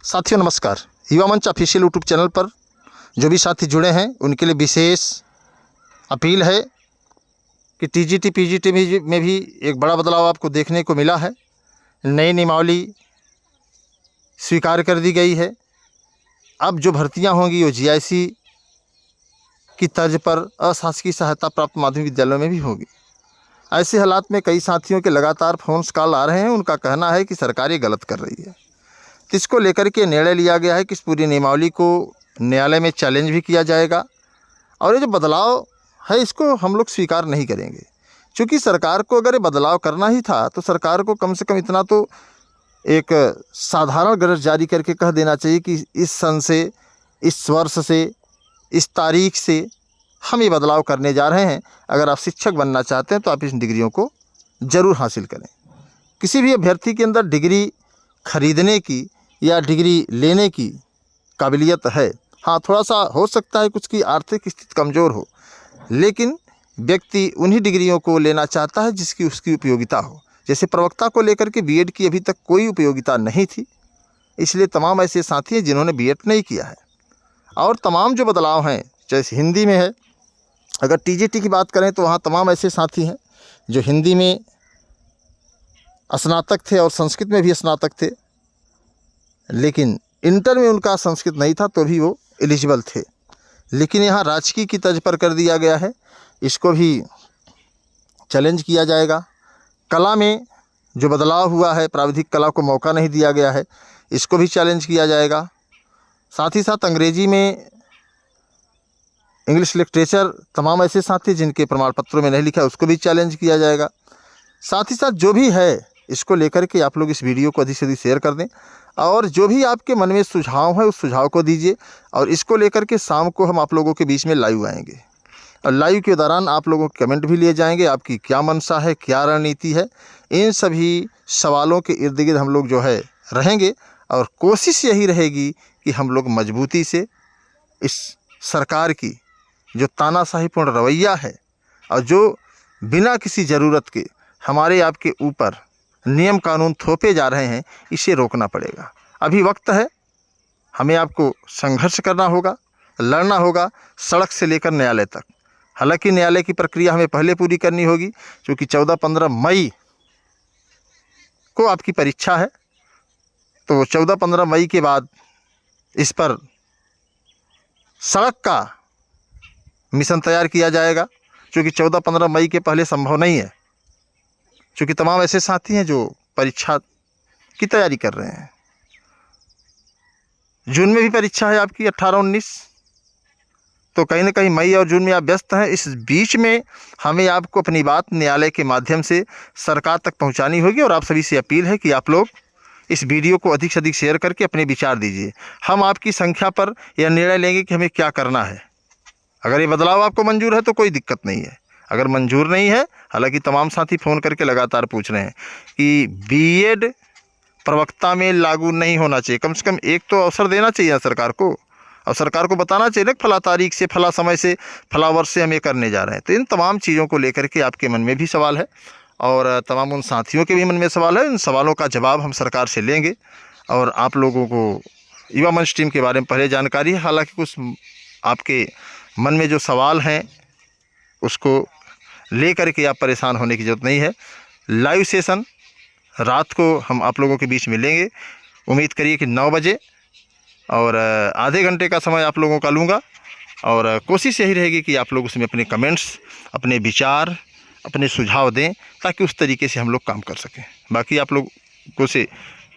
साथियों नमस्कार। युवा मंच ऑफिशियल यूट्यूब चैनल पर जो भी साथी जुड़े हैं उनके लिए विशेष अपील है कि टीजीटी पीजीटी में भी एक बड़ा बदलाव आपको देखने को मिला है। नई नियमावली स्वीकार कर दी गई है। अब जो भर्तियां होंगी वो जीआईसी की तर्ज पर अशासकीय सहायता प्राप्त माध्यमिक विद्यालयों में भी होगी। ऐसे हालात में कई साथियों के लगातार फ़ोन कॉल आ रहे हैं। उनका कहना है कि सरकार ये गलत कर रही है। तो इसको लेकर के निर्णय लिया गया है कि इस पूरी नियमावली को न्यायालय में चैलेंज भी किया जाएगा और ये जो बदलाव है इसको हम लोग स्वीकार नहीं करेंगे। क्योंकि सरकार को अगर ये बदलाव करना ही था तो सरकार को कम से कम इतना तो एक साधारण गरज जारी करके कह देना चाहिए कि इस सन से, इस वर्ष से, इस तारीख से हम ये बदलाव करने जा रहे हैं। अगर आप शिक्षक बनना चाहते हैं तो आप इस डिग्रियों को ज़रूर हासिल करें। किसी भी अभ्यर्थी के अंदर डिग्री खरीदने की या डिग्री लेने की काबिलियत है। हाँ, थोड़ा सा हो सकता है कुछ की आर्थिक स्थिति कमज़ोर हो, लेकिन व्यक्ति उन्हीं डिग्रियों को लेना चाहता है जिसकी उसकी उपयोगिता हो। जैसे प्रवक्ता को लेकर के बीएड की अभी तक कोई उपयोगिता नहीं थी, इसलिए तमाम ऐसे साथी हैं जिन्होंने बीएड नहीं किया है। और तमाम जो बदलाव हैं, जैसे हिंदी में है, अगर टीजीटी की बात करें तो वहाँ तमाम ऐसे साथी हैं जो हिंदी में स्नातक थे और संस्कृत में भी स्नातक थे, लेकिन इंटर में उनका संस्कृत नहीं था तो भी वो एलिजिबल थे। लेकिन यहाँ राजकीय की तर्ज पर कर दिया गया है, इसको भी चैलेंज किया जाएगा। कला में जो बदलाव हुआ है, प्राविधिक कला को मौका नहीं दिया गया है, इसको भी चैलेंज किया जाएगा। साथ ही साथ अंग्रेजी में इंग्लिश लिटरेचर तमाम ऐसे साथी जिनके प्रमाण पत्रों में नहीं लिखा है उसको भी चैलेंज किया जाएगा। साथ ही साथ जो भी है इसको लेकर के आप लोग इस वीडियो को अधिक से अधिक शेयर कर दें और जो भी आपके मन में सुझाव है उस सुझाव को दीजिए। और इसको लेकर के शाम को हम आप लोगों के बीच में लाइव आएंगे और लाइव के दौरान आप लोगों के कमेंट भी लिए जाएंगे। आपकी क्या मंशा है, क्या रणनीति है, इन सभी सवालों के इर्द गिर्द हम लोग जो है रहेंगे। और कोशिश यही रहेगी कि हम लोग मजबूती से इस सरकार की जो तानाशाहीपूर्ण रवैया है और जो बिना किसी ज़रूरत के हमारे आपके ऊपर नियम कानून थोपे जा रहे हैं, इसे रोकना पड़ेगा। अभी वक्त है, हमें आपको संघर्ष करना होगा, लड़ना होगा, सड़क से लेकर न्यायालय तक। हालांकि न्यायालय की प्रक्रिया हमें पहले पूरी करनी होगी, क्योंकि 14-15 मई को आपकी परीक्षा है। तो 14-15 मई के बाद इस पर सड़क का मिशन तैयार किया जाएगा, क्योंकि 14-15 मई के पहले संभव नहीं है, क्योंकि तमाम ऐसे साथी हैं जो परीक्षा की तैयारी कर रहे हैं। जून में भी परीक्षा है आपकी 18-19, तो कहीं ना कहीं मई और जून में आप व्यस्त हैं। इस बीच में हमें आपको अपनी बात न्यायालय के माध्यम से सरकार तक पहुंचानी होगी। और आप सभी से अपील है कि आप लोग इस वीडियो को अधिक से अधिक शेयर करके अपने विचार दीजिए। हम आपकी संख्या पर यह निर्णय लेंगे कि हमें क्या करना है। अगर ये बदलाव आपको मंजूर है तो कोई दिक्कत नहीं है, अगर मंजूर नहीं है, हालांकि तमाम साथी फ़ोन करके लगातार पूछ रहे हैं कि बीएड प्रवक्ता में लागू नहीं होना चाहिए, कम से कम एक तो अवसर देना चाहिए सरकार को, और सरकार को बताना चाहिए ना फला तारीख से, फला समय से, फला वर्ष से हम ये करने जा रहे हैं। तो इन तमाम चीज़ों को लेकर के आपके मन में भी सवाल है और तमाम उन साथियों के भी मन में सवाल है। इन सवालों का जवाब हम सरकार से लेंगे। और आप लोगों को युवा मंच टीम के बारे में पहले जानकारी है, हालाँकि कुछ आपके मन में जो सवाल हैं उसको लेकर के आप परेशान होने की ज़रूरत नहीं है। लाइव सेशन रात को हम आप लोगों के बीच में लेंगे, उम्मीद करिए कि 9 बजे, और आधे घंटे का समय आप लोगों का लूँगा। और कोशिश यही रहेगी कि आप लोग उसमें अपने कमेंट्स, अपने विचार, अपने सुझाव दें, ताकि उस तरीके से हम लोग काम कर सकें। बाकी आप लोगों से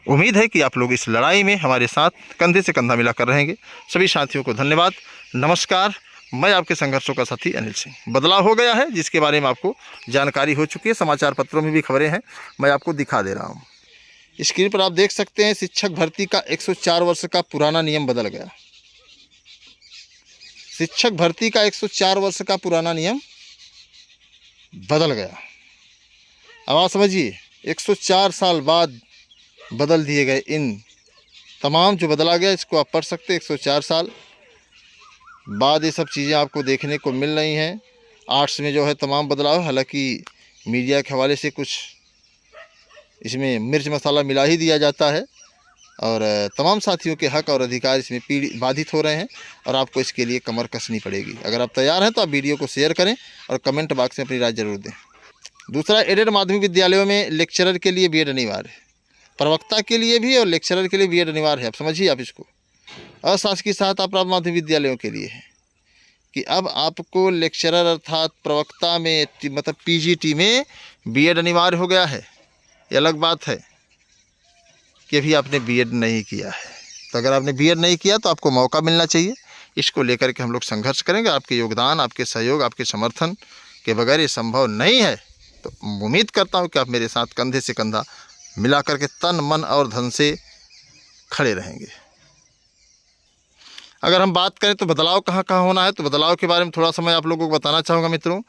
उम्मीद है कि आप लोग इस लड़ाई में हमारे साथ कंधे से कंधा मिलाकर रहेंगे। सभी साथियों को धन्यवाद, नमस्कार। मैं आपके संघर्षों का साथी अनिल सिंह। बदलाव हो गया है जिसके बारे में आपको जानकारी हो चुकी है, समाचार पत्रों में भी खबरें हैं, मैं आपको दिखा दे रहा हूँ। स्क्रीन पर आप देख सकते हैं, शिक्षक भर्ती का 104 वर्ष का पुराना नियम बदल गया। शिक्षक भर्ती का 104 वर्ष का पुराना नियम बदल गया। अब आप समझिए, 104 साल बाद बदल दिए गए इन तमाम जो बदला गया, इसको आप पढ़ सकते हैं। 104 साल बाद ये सब चीज़ें आपको देखने को मिल रही हैं। आर्ट्स में जो है तमाम बदलाव, हालांकि मीडिया के हवाले से कुछ इसमें मिर्च मसाला मिला ही दिया जाता है, और तमाम साथियों के हक और अधिकार इसमें बाधित हो रहे हैं और आपको इसके लिए कमर कसनी पड़ेगी। अगर आप तैयार हैं तो आप वीडियो को शेयर करें और कमेंट बॉक्स में अपनी राय जरूर दें। दूसरा, एडेड माध्यमिक विद्यालयों में लेक्चरर के लिए बीएड अनिवार्य है, प्रवक्ता के लिए भी और लेक्चरर के लिए बीएड अनिवार्य है। आप समझिए, आप इसको अशासकीय सहायता प्राप्त माध्यमिक विद्यालयों के लिए है कि अब आपको लेक्चरर अर्थात प्रवक्ता में मतलब पीजीटी में बीएड अनिवार्य हो गया है। ये अलग बात है कि अभी आपने बीएड नहीं किया है, तो अगर आपने बीएड नहीं किया तो आपको मौका मिलना चाहिए। इसको लेकर के हम लोग संघर्ष करेंगे। आपके योगदान, आपके सहयोग, आपके समर्थन के बगैर ये संभव नहीं है। तो उम्मीद करता हूँ कि आप मेरे साथ कंधे से कंधा मिला करके तन मन और धन से खड़े रहेंगे। अगर हम बात करें तो बदलाव कहाँ कहाँ होना है, तो बदलाव के बारे में थोड़ा सा मैं आप लोगों को बताना चाहूँगा मित्रों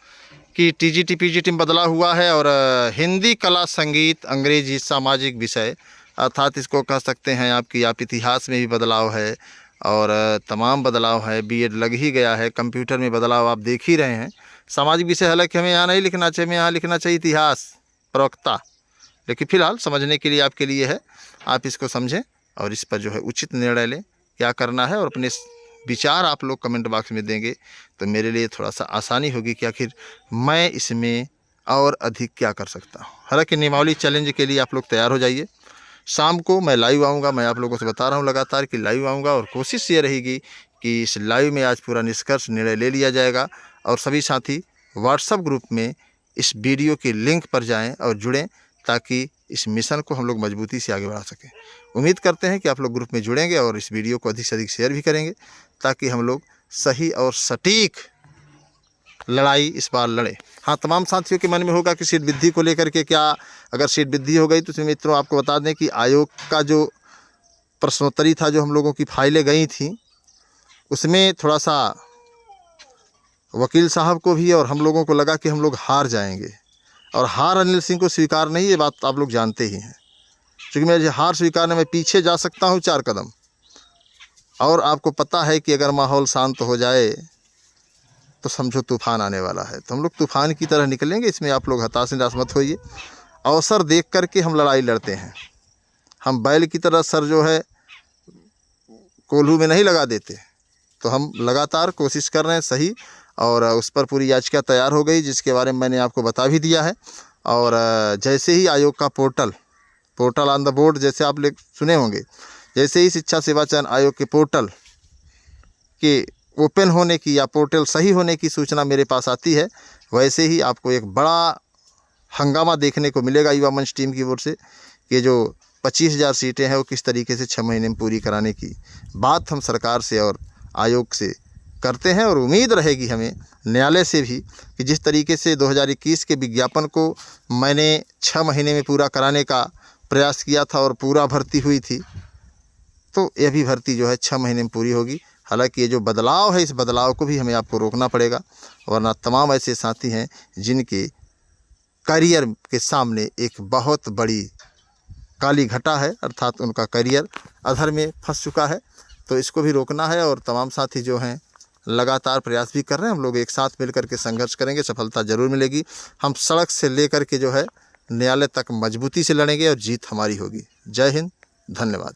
कि टीजीटी पीजीटी में बदलाव हुआ है और हिंदी, कला, संगीत, अंग्रेजी, सामाजिक विषय अर्थात इसको कह सकते हैं आप इतिहास में भी बदलाव है और तमाम बदलाव है। बीएड लग ही गया है। कंप्यूटर में बदलाव आप देख ही रहे हैं। सामाजिक विषय हालांकि हमें यहाँ नहीं लिखना चाहिए, हमें यहाँ लिखना चाहिए इतिहास, प्रवक्ता, लेकिन फिलहाल समझने के लिए आपके लिए है। आप इसको समझें और इस पर जो है उचित निर्णय लें क्या करना है और अपने विचार आप लोग कमेंट बॉक्स में देंगे तो मेरे लिए थोड़ा सा आसानी होगी कि आखिर मैं इसमें और अधिक क्या कर सकता हूँ। हालांकि नियमावली चैलेंज के लिए आप लोग तैयार हो जाइए। शाम को मैं लाइव आऊँगा। मैं आप लोगों से बता रहा हूँ लगातार कि लाइव आऊँगा और कोशिश ये रहेगी कि इस लाइव में आज पूरा निष्कर्ष निर्णय ले लिया जाएगा और सभी साथी व्हाट्सएप ग्रुप में इस वीडियो के लिंक पर जाएं और जुड़ें ताकि इस मिशन को हम लोग मजबूती से आगे बढ़ा सकें। उम्मीद करते हैं कि आप लोग ग्रुप में जुड़ेंगे और इस वीडियो को अधिक से अधिक शेयर भी करेंगे ताकि हम लोग सही और सटीक लड़ाई इस बार लड़े। हाँ, तमाम साथियों के मन में होगा कि सीट वृद्धि को लेकर के क्या, अगर सीट वृद्धि हो गई तो मित्रों आपको बता दें कि आयोग का जो प्रश्नोत्तरी था, जो हम लोगों की फाइलें गई थी, उसमें थोड़ा सा वकील साहब को भी और हम लोगों को लगा कि हम लोग हार जाएंगे और हार अनिल सिंह को स्वीकार नहीं, ये बात आप लोग जानते ही हैं। क्योंकि मैं हार स्वीकारने में पीछे जा सकता हूँ 4 कदम और आपको पता है कि अगर माहौल शांत हो जाए तो समझो तूफान आने वाला है। तो हम लोग तूफान की तरह निकलेंगे, इसमें आप लोग हताश निराश मत होइए। अवसर देख करके हम लड़ाई लड़ते हैं। हम बैल की तरह सर जो है कोल्हू में नहीं लगा देते। तो हम लगातार कोशिश कर रहे हैं सही, और उस पर पूरी याचिका तैयार हो गई जिसके बारे में मैंने आपको बता भी दिया है। और जैसे ही आयोग का पोर्टल ऑन द बोर्ड, जैसे आप लोग सुने होंगे, जैसे ही शिक्षा सेवा चयन आयोग के पोर्टल के ओपन होने की या पोर्टल सही होने की सूचना मेरे पास आती है, वैसे ही आपको एक बड़ा हंगामा देखने को मिलेगा युवा मंच टीम की ओर से कि जो 25,000 सीटें हैं वो किस तरीके से 6 महीने में पूरी कराने की बात हम सरकार से और आयोग से करते हैं। और उम्मीद रहेगी हमें न्यायालय से भी कि जिस तरीके से 2021 के विज्ञापन को मैंने 6 महीने में पूरा कराने का प्रयास किया था और पूरा भर्ती हुई थी, तो यह भी भर्ती जो है 6 महीने में पूरी होगी। हालांकि ये जो बदलाव है, इस बदलाव को भी हमें आपको रोकना पड़ेगा, वरना तमाम ऐसे साथी हैं जिनके करियर के सामने एक बहुत बड़ी काली घटा है, अर्थात उनका करियर अधर में फंस चुका है। तो इसको भी रोकना है और तमाम साथी जो हैं लगातार प्रयास भी कर रहे हैं। हम लोग एक साथ मिलकर के संघर्ष करेंगे, सफलता जरूर मिलेगी। हम सड़क से लेकर के जो है न्यायालय तक मजबूती से लड़ेंगे और जीत हमारी होगी। जय हिंद, धन्यवाद।